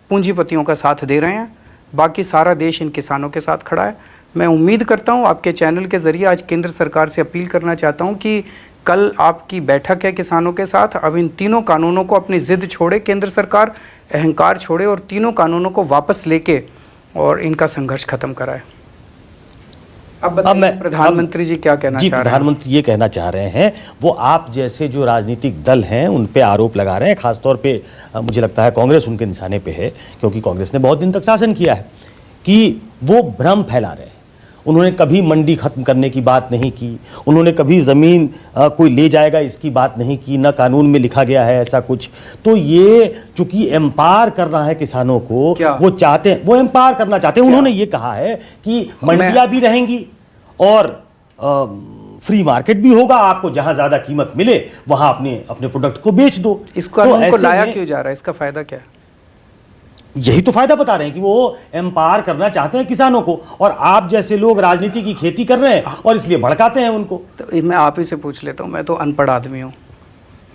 पूंजीपतियों का साथ दे रहे हैं, बाकी सारा देश इन किसानों के साथ खड़ा है। मैं उम्मीद करता हूं, आपके चैनल के ज़रिए आज केंद्र सरकार से अपील करना चाहता हूं कि कल आपकी बैठक है किसानों के साथ। अब इन तीनों कानूनों को अपनी ज़िद छोड़े केंद्र सरकार, अहंकार छोड़े और तीनों कानूनों को वापस लेके और इनका संघर्ष खत्म कराए। अब बताइए प्रधानमंत्री जी क्या कहना चाह रहे हैं? प्रधानमंत्री ये कहना चाह रहे हैं, वो आप जैसे जो राजनीतिक दल हैं उन पे आरोप लगा रहे हैं, खासतौर पे मुझे लगता है कांग्रेस उनके निशाने पे है, क्योंकि कांग्रेस ने बहुत दिन तक शासन किया है, कि वो भ्रम फैला रहे हैं। उन्होंने कभी मंडी खत्म करने की बात नहीं की, उन्होंने कभी ज़मीन कोई ले जाएगा इसकी बात नहीं की, न कानून में लिखा गया है ऐसा कुछ। तो ये चूंकि एम्पावर करना है किसानों को, वो चाहते हैं, वो एम्पावर करना चाहते हैं। उन्होंने ये कहा है कि मंडियां भी रहेंगी और फ्री मार्केट भी होगा, आपको जहां ज्यादा कीमत मिले वहां अपने प्रोडक्ट को बेच दो। इसको तो लाया क्यों जा रहा है, इसका फायदा क्या है? यही तो फायदा बता रहे हैं कि वो एम्पावर करना चाहते हैं किसानों को, और आप जैसे लोग राजनीति की खेती कर रहे हैं और इसलिए भड़काते हैं उनको। तो मैं आप ही से पूछ लेता हूँ, मैं तो अनपढ़ आदमी हूँ,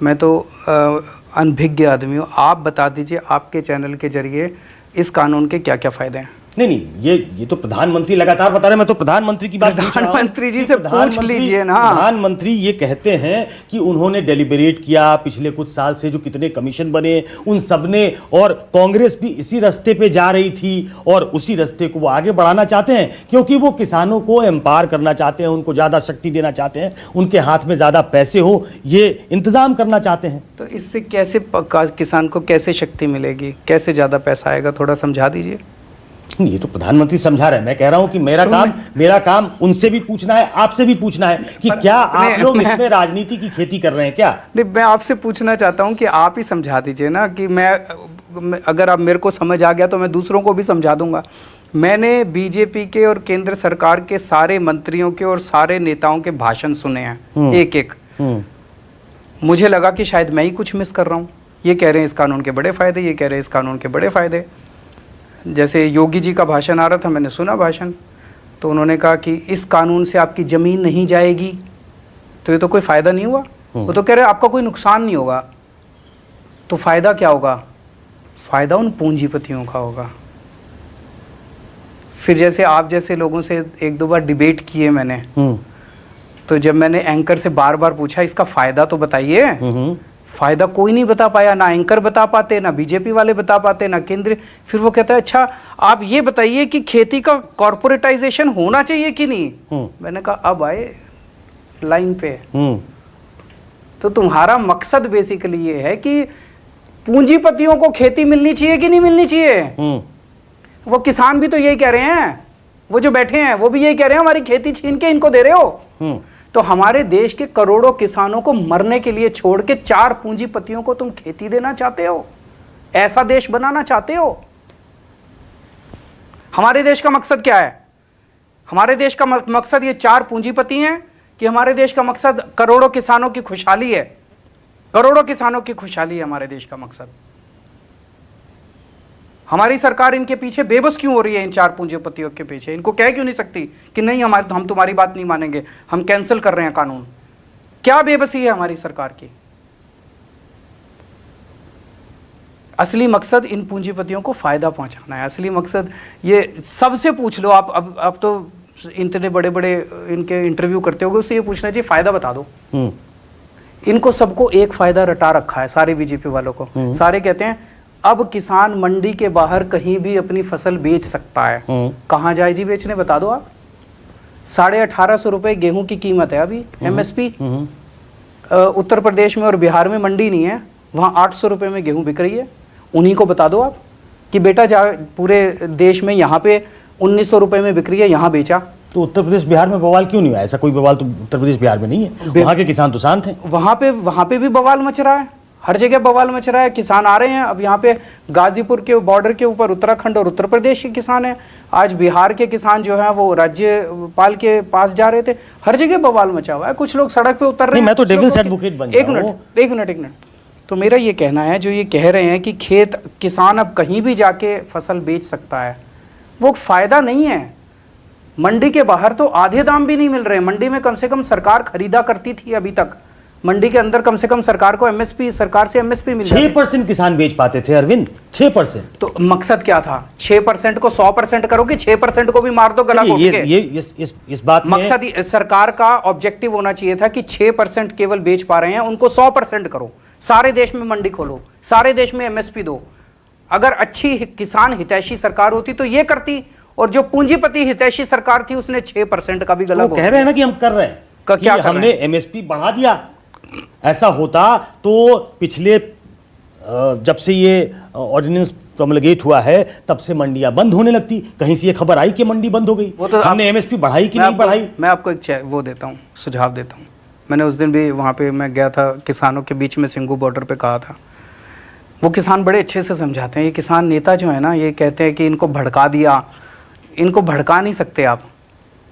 मैं तो अनभिज्ञ आदमी हूँ। आप बता दीजिए आपके चैनल के जरिए इस कानून के क्या क्या फायदे हैं? नहीं, ये तो प्रधानमंत्री लगातार बता रहे हैं, मैं तो प्रधानमंत्री की बात पूछ रहा हूं। प्रधानमंत्री जी से पूछ लीजिए ना। प्रधानमंत्री ये कहते हैं कि उन्होंने डेलिबरेट किया, पिछले कुछ साल से जो कितने कमीशन बने उन सब ने, और कांग्रेस भी इसी रास्ते पे जा रही थी और उसी रास्ते को वो आगे बढ़ाना चाहते हैं, क्योंकि वो किसानों को एम्पावर करना चाहते हैं, उनको ज़्यादा शक्ति देना चाहते हैं, उनके हाथ में ज़्यादा पैसे हो ये इंतज़ाम करना चाहते हैं। तो इससे कैसे किसान को कैसे शक्ति मिलेगी, कैसे ज़्यादा पैसा आएगा, थोड़ा समझा दीजिए। ये तो प्रधानमंत्री समझा रहे हैं, मैं कह रहा हूं कि मेरा काम उनसे भी पूछना है, आपसे भी पूछना है कि क्या आप लोग इसमें राजनीति की खेती कर रहे हैं क्या? नहीं, मैं आपसे पूछना चाहता हूं कि आप ही समझा दीजिए ना, कि मैं अगर आप मेरे को समझ आ गया तो मैं दूसरों को भी समझा दूंगा। मैंने बीजेपी के और केंद्र सरकार के सारे मंत्रियों के और सारे नेताओं के भाषण सुने हैं, एक एक। मुझे लगा कि शायद मैं ही कुछ मिस कर रहा हूँ। ये कह रहे हैं इस कानून के बड़े फायदे, ये कह रहे हैं इस कानून के बड़े फायदे। जैसे योगी जी का भाषण आ रहा था, मैंने सुना भाषण, तो उन्होंने कहा कि इस कानून से आपकी ज़मीन नहीं जाएगी, तो ये तो कोई फ़ायदा नहीं हुआ। वो तो कह रहे आपका कोई नुकसान नहीं होगा। तो फ़ायदा क्या होगा? फ़ायदा उन पूंजीपतियों का होगा। फिर जैसे आप जैसे लोगों से एक दो बार डिबेट किए मैंने, तो जब मैंने एंकर से बार बार पूछा इसका फ़ायदा तो बताइए, फायदा कोई नहीं बता पाया, ना एंकर बता पाते, ना बीजेपी वाले बता पाते, ना केंद्र। फिर वो कहता है अच्छा आप ये बताइए कि खेती का कॉर्पोरेटाइजेशन होना चाहिए कि नहीं। मैंने कहा अब आए लाइन पे। तो तुम्हारा मकसद बेसिकली ये है कि पूंजीपतियों को खेती मिलनी चाहिए कि नहीं मिलनी चाहिए। वो किसान भी तो यही कह रहे हैं, वो जो बैठे हैं वो भी यही कह रहे हैं हमारी खेती छीन के इनको दे रहे हो। तो हमारे देश के करोड़ों किसानों को मरने के लिए छोड़ के 4 पूंजीपतियों को तुम खेती देना चाहते हो, ऐसा देश बनाना चाहते हो। हमारे देश का मकसद क्या है? हमारे देश का मकसद ये 4 पूंजीपति हैं कि हमारे देश का मकसद करोड़ों किसानों की खुशहाली है। करोड़ों किसानों की खुशहाली है हमारे देश का मकसद। हमारी सरकार इनके पीछे बेबस क्यों हो रही है? इन 4 पूंजीपतियों के पीछे इनको कह क्यों नहीं सकती कि नहीं हम तुम्हारी बात नहीं मानेंगे, हम कैंसिल कर रहे हैं कानून? क्या बेबसी है हमारी सरकार की? असली मकसद इन पूंजीपतियों को फायदा पहुंचाना है। असली मकसद ये सबसे पूछ लो आप। अब तो इतने बड़े बड़े इनके इंटरव्यू करते होगे, उससे ये पूछना चाहिए फायदा बता दो। इनको सबको एक फायदा रटा रखा है, सारे बीजेपी वालों को। सारे कहते हैं अब किसान मंडी के बाहर कहीं भी अपनी फसल बेच सकता है। कहाँ जाए जी बेचने, बता दो आप। 1850 रुपए गेहूं की कीमत है अभी, एमएसपी। उत्तर प्रदेश में और बिहार में मंडी नहीं है, वहाँ 800 रुपए में गेहूं बिक रही है। उन्हीं को बता दो आप कि बेटा जा पूरे देश में यहाँ पे 1900 रुपए में बिक रही है, यहाँ बेचा। तो उत्तर प्रदेश बिहार में बवाल क्यों नहीं हुआ? ऐसा कोई बवाल तो उत्तर प्रदेश बिहार में नहीं है, वहाँ के किसान तो शांत हैं। वहाँ पे भी बवाल मच रहा है, हर जगह बवाल मच रहा है। किसान आ रहे हैं अब यहाँ पे, गाजीपुर के बॉर्डर के ऊपर उत्तराखंड और उत्तर प्रदेश के किसान हैं। आज बिहार के किसान जो है वो राज्यपाल के पास जा रहे थे। हर जगह बवाल मचा हुआ है, कुछ लोग सड़क पे उतर रहे हैं। मैं तो डेविल्स एडवोकेट बन एक मिनट। तो मेरा ये कहना है, जो ये कह रहे हैं कि किसान अब कहीं भी जाके फसल बेच सकता है, वो फायदा नहीं है। मंडी के बाहर तो आधे दाम भी नहीं मिल रहे। मंडी में कम से कम सरकार खरीदा करती थी अभी तक। मंडी के अंदर कम से कम सरकार को एमएसपी, सरकार से एमएसपी मिल जाती। 6% किसान बेच पाते थे अरविंद, 6%। तो मकसद क्या था? 6% को 100% करो कि 6% को भी मार दो गला घोट के? ये इस बात में मकसद सरकार का ऑब्जेक्टिव होना चाहिए था कि 6% केवल बेच पा रहे हैं, उनको 100% करो। सारे देश में मंडी खोलो, सारे देश में एमएसपी दो। अगर अच्छी किसान हितैषी सरकार होती तो ये करती, और जो पूंजीपति हितैषी सरकार थी उसने 6% का भी गला घोट। कह रहे हैं ना कि हम कर रहे हैं, क्या हमने एमएसपी बढ़ा दिया। ऐसा होता तो पिछले जब से ये ऑर्डिनेंस प्रोमलगेट हुआ है तब से मंडियां बंद होने लगती। कहीं से ये खबर आई कि मंडी बंद हो गई। वो तो हमने एमएसपी बढ़ाई कि नहीं बढ़ाई? मैं आपको एक वो देता हूँ, सुझाव देता हूँ। मैंने उस दिन भी वहाँ पे मैं गया था, किसानों के बीच में सिंगू बॉर्डर पे कहा था। वो किसान बड़े अच्छे से समझाते हैं। ये किसान नेता जो है ना, ये कहते हैं कि इनको भड़का दिया। इनको भड़का नहीं सकते आप।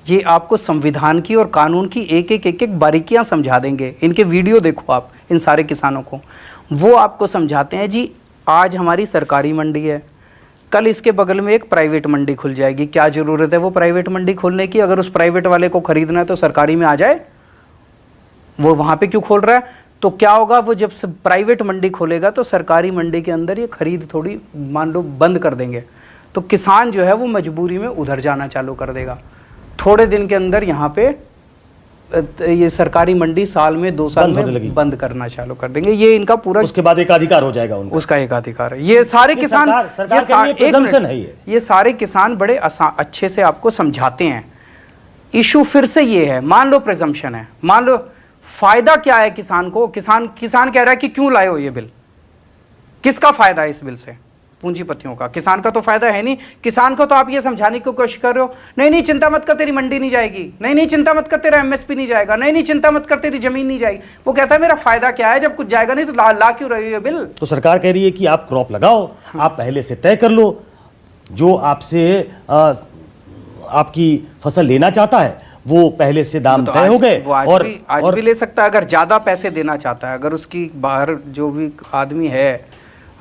ये आपको संविधान की और कानून की एक एक बारीकियां समझा देंगे। इनके वीडियो देखो आप, इन सारे किसानों को, वो आपको समझाते हैं जी आज हमारी सरकारी मंडी है, कल इसके बगल में एक प्राइवेट मंडी खुल जाएगी। क्या ज़रूरत है वो प्राइवेट मंडी खोलने की? अगर उस प्राइवेट वाले को खरीदना है तो सरकारी में आ जाए। वो वहाँ पे क्यों खोल रहा है? तो क्या होगा, वो जब प्राइवेट मंडी खोलेगा तो सरकारी मंडी के अंदर ये खरीद थोड़ी मान लो बंद कर देंगे, तो किसान जो है वो मजबूरी में उधर जाना चालू कर देगा। थोड़े दिन के अंदर यहाँ पे ये सरकारी मंडी साल में 2 साल में बंद करना चालू कर देंगे। ये इनका पूरा, उसके बाद एकाधिकार हो जाएगा उनका। उसका एकाधिकार है। ये सारे किसान, ये सारे किसान बड़े अच्छे से आपको समझाते हैं। इशू फिर से ये है, मान लो प्रिजम्पशन है, मान लो फायदा क्या है किसान को? किसान कह रहा है कि क्यों लाए हो ये बिल? किसका फायदा है इस बिल से? पूंजीपतियों का। किसान का तो फायदा है नहीं। किसान को तो आप ये समझाने की कोशिश कर रहे हो, नहीं चिंता मत कर, तेरी मंडी नहीं जाएगी, नहीं चिंता मत कर, तेरा एमएसपी नहीं जाएगा, नहीं चिंता मत कर, तेरी जमीन नहीं जाएगी। वो कहता है मेरा फायदा क्या है जब कुछ जाएगा नहीं तो ला क्यों रही है बिल? तो सरकार कह रही है कि आप क्रॉप लगाओ, आप पहले से तय कर लो, जो आपसे आपकी फसल लेना चाहता है वो पहले से दाम तय हो गए। और आज भी ले सकता है अगर ज्यादा पैसे देना चाहता है। अगर उसकी बाहर जो भी आदमी है,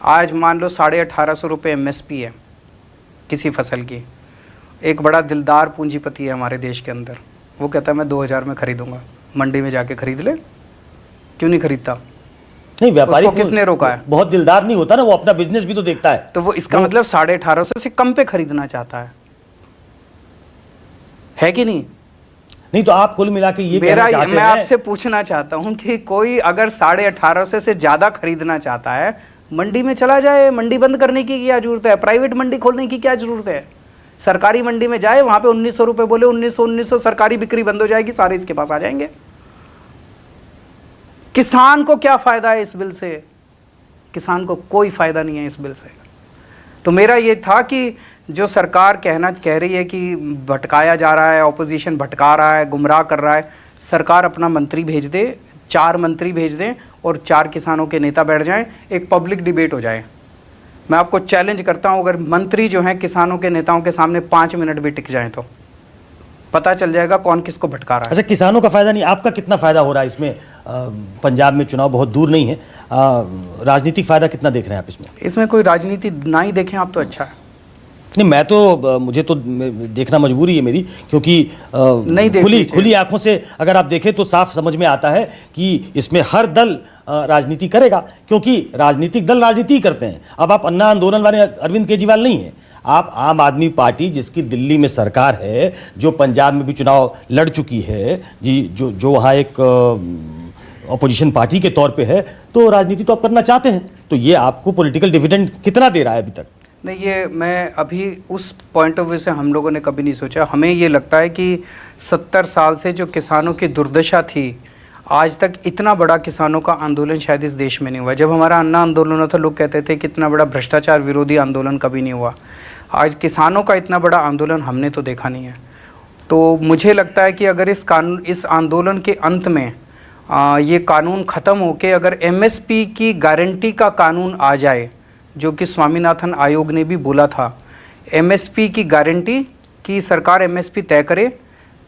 आज मान लो 1850 रुपये एमएसपी है किसी फसल की। एक बड़ा दिलदार पूंजीपति है हमारे देश के अंदर, वो कहता है मैं 2000 में खरीदूंगा। मंडी में जाके खरीद ले, क्यों नहीं खरीदता? नहीं, व्यापारी किसने रोका है? बहुत दिलदार नहीं होता ना, वो अपना बिजनेस भी तो देखता है। तो वो इसका मतलब 1850 से कम पे खरीदना चाहता है कि नहीं? नहीं तो आप कुल मिला के ये कहना चाहते हैं? मैं आपसे पूछना चाहता हूं कि कोई अगर 1850 से ज्यादा खरीदना चाहता है, मंडी में चला जाए। मंडी बंद करने की क्या जरूरत है? प्राइवेट मंडी खोलने की क्या जरूरत है? सरकारी मंडी में जाए, वहां पे 1900 रुपए बोले, 1900 सरकारी बिक्री बंद हो जाएगी, सारे इसके पास आ जाएंगे। किसान को क्या फायदा है इस बिल से? किसान को कोई फायदा नहीं है इस बिल से। तो मेरा ये था कि जो सरकार कह रही है कि भटकाया जा रहा है, ऑपोजिशन भटका रहा है, गुमराह कर रहा है, सरकार अपना मंत्री भेज दे, 4 मंत्री भेज दें और 4 किसानों के नेता बैठ जाएं, एक पब्लिक डिबेट हो जाए। मैं आपको चैलेंज करता हूं, अगर मंत्री जो हैं किसानों के नेताओं के सामने 5 मिनट भी टिक जाएं तो पता चल जाएगा कौन किसको भटका रहा है। अच्छा, किसानों का फायदा नहीं, आपका कितना फायदा हो रहा है इसमें? पंजाब में चुनाव बहुत दूर नहीं है, राजनीतिक फायदा कितना देख रहे हैं आप इसमें? इसमें कोई राजनीति ना ही देखें आप तो अच्छा है। नहीं, मैं तो मुझे तो देखना मजबूरी है मेरी, क्योंकि खुली आंखों से अगर आप देखें तो साफ समझ में आता है कि इसमें हर दल राजनीति करेगा, क्योंकि राजनीतिक दल राजनीति करते हैं। अब आप अन्ना आंदोलन वाले अरविंद केजरीवाल नहीं है, आप आम आदमी पार्टी जिसकी दिल्ली में सरकार है, जो पंजाब में भी चुनाव लड़ चुकी है जी, जो वहाँ एक अपोजिशन पार्टी के तौर पे है, तो राजनीति तो आप करना चाहते हैं। तो ये आपको पॉलिटिकल डिविडेंड कितना दे रहा है अभी तक? नहीं, ये मैं अभी उस पॉइंट ऑफ व्यू से हम लोगों ने कभी नहीं सोचा। हमें ये लगता है कि 70 साल से जो किसानों की दुर्दशा थी, आज तक इतना बड़ा किसानों का आंदोलन शायद इस देश में नहीं हुआ। जब हमारा अन्ना आंदोलन हुआ था, लोग कहते थे कि इतना बड़ा भ्रष्टाचार विरोधी आंदोलन कभी नहीं हुआ। आज किसानों का इतना बड़ा आंदोलन हमने तो देखा नहीं है। तो मुझे लगता है कि अगर इस आंदोलन के अंत में ये कानून ख़त्म होके अगर एमएसपी की गारंटी का कानून आ जाए, जो कि स्वामीनाथन आयोग ने भी बोला था, एमएसपी की गारंटी कि सरकार एमएसपी तय करे,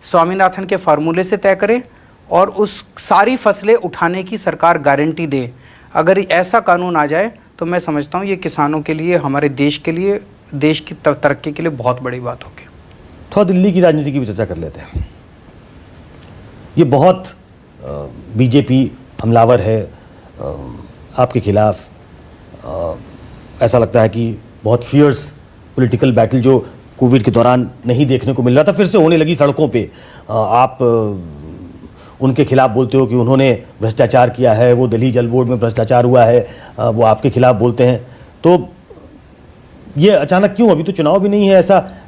स्वामीनाथन के फार्मूले से तय करे और उस सारी फसलें उठाने की सरकार गारंटी दे। अगर ऐसा कानून आ जाए तो मैं समझता हूँ ये किसानों के लिए, हमारे देश के लिए देश की तरक्की के लिए बहुत बड़ी बात होगी। थोड़ा दिल्ली की राजनीति की भी चर्चा कर लेते हैं। ये बहुत बीजेपी हमलावर है आपके खिलाफ। ऐसा लगता है कि बहुत फियर्स पॉलिटिकल बैटल जो कोविड के दौरान नहीं देखने को मिल रहा था फिर से होने लगी सड़कों पे। आप उनके खिलाफ बोलते हो कि उन्होंने भ्रष्टाचार किया है, वो दिल्ली जल बोर्ड में भ्रष्टाचार हुआ है, वो आपके खिलाफ बोलते हैं। तो ये अचानक क्यों? अभी तो चुनाव भी नहीं है,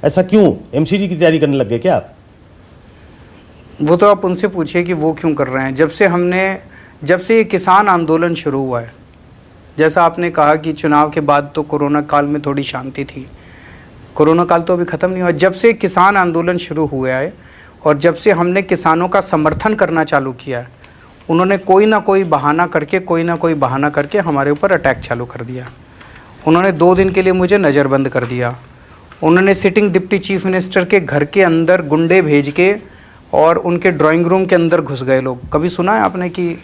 ऐसा क्यों? एमसीडी की तैयारी करने लग गए क्या आप? वो तो आप उनसे पूछिए कि वो क्यों कर रहे हैं। जब से ये किसान आंदोलन शुरू हुआ है, जैसा आपने कहा कि चुनाव के बाद तो कोरोना काल में थोड़ी शांति थी, कोरोना काल तो अभी ख़त्म नहीं हुआ। जब से किसान आंदोलन शुरू हुआ है और जब से हमने किसानों का समर्थन करना चालू किया है, उन्होंने कोई ना कोई बहाना करके हमारे ऊपर अटैक चालू कर दिया। उन्होंने 2 दिन के लिए मुझे नज़रबंद कर दिया। उन्होंने सिटिंग डिप्टी चीफ मिनिस्टर के घर के अंदर गुंडे भेज के और उनके ड्राइंग रूम के अंदर घुस गए लोग। कभी सुना है आपने कि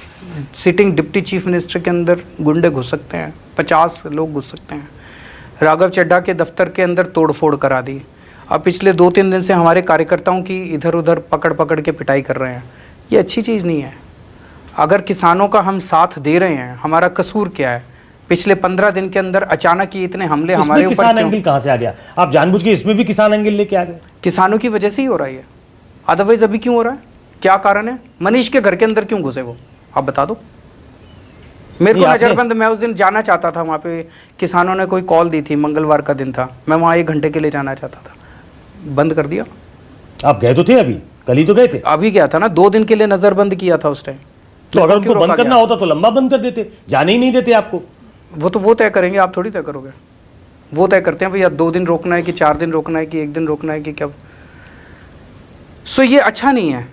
सिटिंग डिप्टी चीफ मिनिस्टर के अंदर गुंडे घुस सकते हैं? 50 लोग घुस सकते हैं। राघव चड्ढा के दफ्तर के अंदर तोड़फोड़ करा दी। अब पिछले 2-3 दिन से हमारे कार्यकर्ताओं की इधर उधर पकड़ के पिटाई कर रहे हैं। ये अच्छी चीज़ नहीं है। अगर किसानों का हम साथ दे रहे हैं, हमारा कसूर क्या है? पिछले 15 दिन के अंदर अचानक ही इतने हमले हमारे ऊपर किसान एंगल कहाँ से आ गया? आप जानबूझ के इसमें भी किसान एंगल लेके आ गए? किसानों की वजह से ही हो रहा है। अदरवाइज अभी क्यों हो रहा है? क्या कारण है? मनीष के घर के अंदर क्यों घुसे वो? आप बता दो मेरे को। नजरबंद, मैं उस दिन जाना चाहता था वहाँ पे, किसानों ने कोई कॉल दी थी, मंगलवार का दिन था, मैं वहाँ 1 घंटे के लिए जाना चाहता था, बंद कर दिया। आप गए तो थे, अभी कल ही तो गए थे। अभी गया था ना, 2 दिन के लिए नजरबंद किया था उस टाइम। तो अगर उनको बंद करना होता तो लंबा बंद कर देते, जाने ही नहीं देते आपको। वो तय करेंगे, आप थोड़ी तय करोगे। वो तय करते हैं भैया 2 दिन रोकना है कि 4 दिन रोकना है कि 1 दिन रोकना है कि क्या। सो ये अच्छा नहीं है।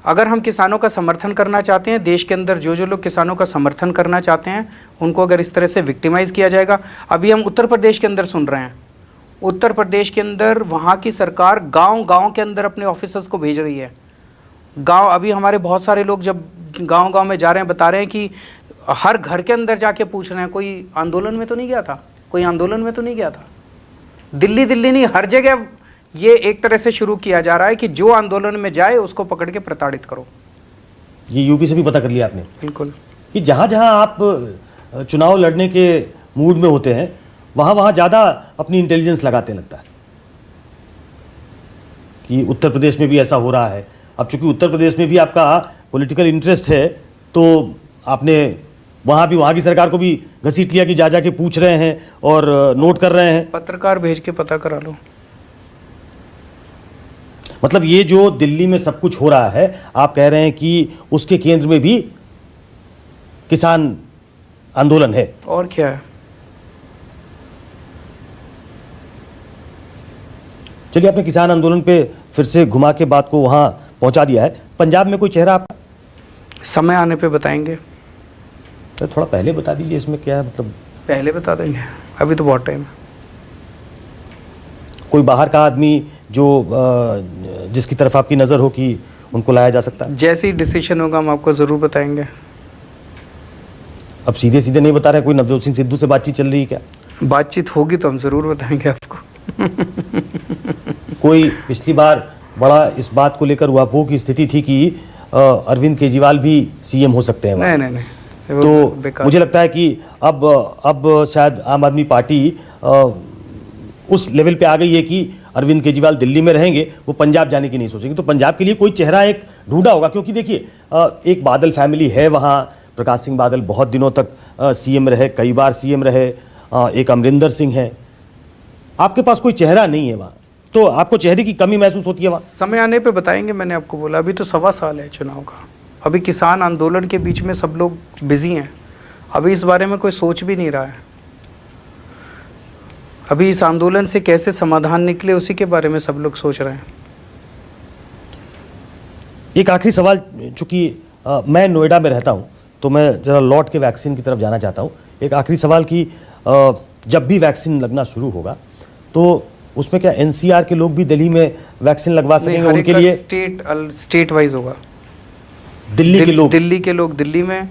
अगर हम किसानों का समर्थन करना चाहते हैं, देश के अंदर जो लोग किसानों का समर्थन करना चाहते हैं, उनको अगर इस तरह से विक्टिमाइज़ किया जाएगा। अभी हम उत्तर प्रदेश के अंदर सुन रहे हैं, उत्तर प्रदेश के अंदर वहाँ की सरकार गांव के अंदर अपने ऑफिसर्स को भेज रही है। अभी हमारे बहुत सारे लोग जब गांव में जा रहे हैं, बता रहे हैं कि हर घर के अंदर जाके पूछ रहे हैं, कोई आंदोलन में तो नहीं गया था, कोई आंदोलन में तो नहीं गया था। दिल्ली नहीं, हर जगह ये एक तरह से शुरू किया जा रहा है कि जो आंदोलन में जाए उसको पकड़ के प्रताड़ित करो। ये यूपी से भी पता कर लिया आपने? बिल्कुल, कि जहाँ जहाँ आप चुनाव लड़ने के मूड में होते हैं, वहाँ ज़्यादा अपनी इंटेलिजेंस लगाते लगता है कि उत्तर प्रदेश में भी ऐसा हो रहा है। अब चूंकि उत्तर प्रदेश में भी आपका पॉलिटिकल इंटरेस्ट है, तो आपने वहाँ की सरकार को भी घसीट लिया कि जा के पूछ रहे हैं और नोट कर रहे हैं। पत्रकार भेज के पता करा लो। मतलब ये जो दिल्ली में सब कुछ हो रहा है, आप कह रहे हैं कि उसके केंद्र में भी किसान आंदोलन है? और क्या है। चलिए, आपने किसान आंदोलन पे फिर से घुमा के बात को वहां पहुंचा दिया है। पंजाब में कोई चेहरा आपका? समय आने पे बताएंगे। तो थोड़ा पहले बता दीजिए, इसमें क्या है मतलब? पहले बता देंगे, अभी तो बहुत टाइम है। कोई बाहर का आदमी जो जिसकी तरफ आपकी नज़र हो कि उनको लाया जा सकता है? जैसे ही डिसीजन होगा हम आपको ज़रूर बताएंगे। अब सीधे सीधे नहीं बता रहे? कोई नवजोत सिंह सिद्धू से बातचीत चल रही है क्या? बातचीत होगी तो हम ज़रूर बताएंगे आपको। कोई पिछली बार बड़ा इस बात को लेकर हुआ की स्थिति थी कि अरविंद केजरीवाल भी सीएम हो सकते हैं। नहीं, तो मुझे लगता है कि अब शायद आम आदमी पार्टी उस लेवल पे आ गई है कि अरविंद केजरीवाल दिल्ली में रहेंगे, वो पंजाब जाने की नहीं सोचेंगे। तो पंजाब के लिए कोई चेहरा एक ढूंढा होगा, क्योंकि देखिए एक बादल फैमिली है वहाँ। प्रकाश सिंह बादल बहुत दिनों तक सीएम रहे, कई बार सीएम रहे। एक अमरिंदर सिंह है। आपके पास कोई चेहरा नहीं है वहाँ, तो आपको चेहरे की कमी महसूस होती है वहाँ? समय आने पे बताएंगे। मैंने आपको बोला अभी तो 1.25 साल है चुनाव का। अभी किसान आंदोलन के बीच में सब लोग बिजी हैं। अभी इस बारे में कोई सोच भी नहीं रहा है। अभी इस आंदोलन से कैसे समाधान निकले उसी के बारे में सब लोग सोच रहे हैं। एक आखिरी सवाल, चूंकि मैं नोएडा में रहता हूँ, तो मैं ज़रा लौट के वैक्सीन की तरफ जाना चाहता हूँ। एक आखिरी सवाल कि जब भी वैक्सीन लगना शुरू होगा तो उसमें क्या एनसीआर के लोग भी दिल्ली में वैक्सीन लगवा सकेंगे? उनके लिए स्टेट वाइज होगा। दिल्ली के लोग दिल्ली में,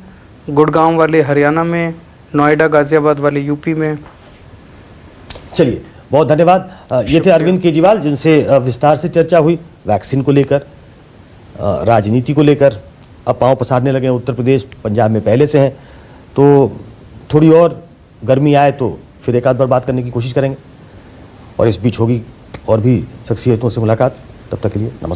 गुड़गांव वाले हरियाणा में, नोएडा गाजियाबाद वाले यूपी में। चलिए, बहुत धन्यवाद। ये थे अरविंद केजरीवाल, जिनसे विस्तार से चर्चा हुई वैक्सीन को लेकर, राजनीति को लेकर। अब पांव पसारने लगे हैं उत्तर प्रदेश, पंजाब में पहले से हैं, तो थोड़ी और गर्मी आए तो फिर एक आध बार बात करने की कोशिश करेंगे। और इस बीच होगी और भी शख्सियतों से मुलाकात। तब तक के लिए नमस्कार।